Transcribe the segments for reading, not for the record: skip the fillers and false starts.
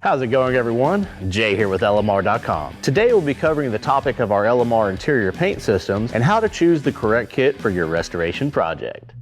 How's it going, everyone? Jay here with LMR.com. Today we'll be covering the topic of our LMR interior paint systems and how to choose the correct kit for your restoration project.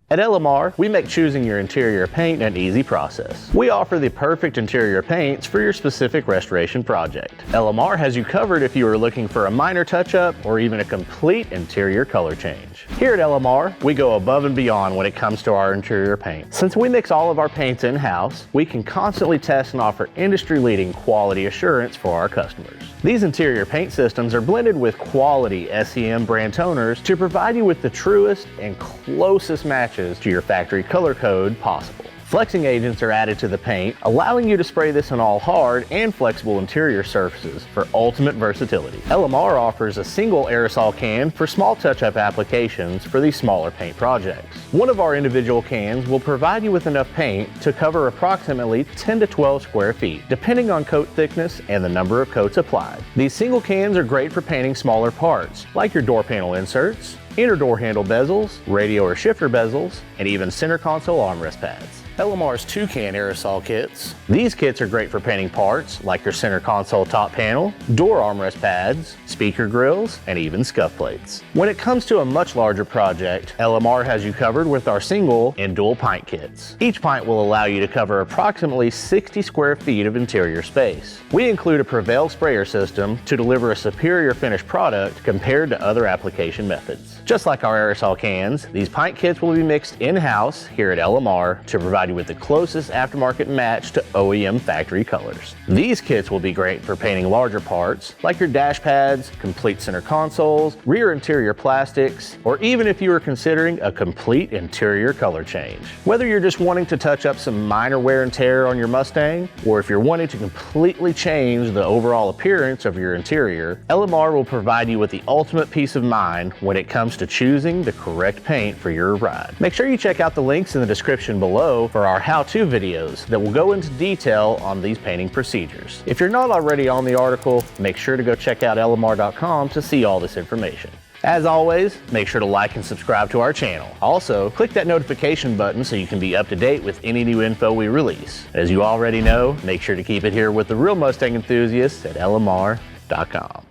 At LMR, we make choosing your interior paint an easy process. We offer the perfect interior paints for your specific restoration project. LMR has you covered if you are looking for a minor touch-up or even a complete interior color change. Here at LMR, we go above and beyond when it comes to our interior paint. Since we mix all of our paints in-house, we can constantly test and offer industry-leading quality assurance for our customers. These interior paint systems are blended with quality SEM brand toners to provide you with the truest and closest matches to your factory color code possible. Flexing agents are added to the paint, allowing you to spray this on all hard and flexible interior surfaces for ultimate versatility. LMR offers a single aerosol can for small touch-up applications for these smaller paint projects. One of our individual cans will provide you with enough paint to cover approximately 10 to 12 square feet, depending on coat thickness and the number of coats applied. These single cans are great for painting smaller parts, like your door panel inserts, inner door handle bezels, radio or shifter bezels, and even center console armrest pads. LMR's 2-can aerosol kits. These kits are great for painting parts like your center console top panel, door armrest pads, speaker grills, and even scuff plates. When it comes to a much larger project, LMR has you covered with our single and dual pint kits. Each pint will allow you to cover approximately 60 square feet of interior space. We include a Prevail sprayer system to deliver a superior finished product compared to other application methods. Just like our aerosol cans, these pint kits will be mixed in-house here at LMR to provide you with the closest aftermarket match to OEM factory colors. These kits will be great for painting larger parts like your dash pads, complete center consoles, rear interior plastics, or even if you are considering a complete interior color change. Whether you're just wanting to touch up some minor wear and tear on your Mustang, or if you're wanting to completely change the overall appearance of your interior, LMR will provide you with the ultimate peace of mind when it comes to choosing the correct paint for your ride. Make sure you check out the links in the description below for our how-to videos that will go into detail on these painting procedures. If you're not already on the article, make sure to go check out LMR.com to see all this information. As always, make sure to like and subscribe to our channel. Also, click that notification button so you can be up to date with any new info we release. As you already know, make sure to keep it here with the real Mustang enthusiasts at LMR.com.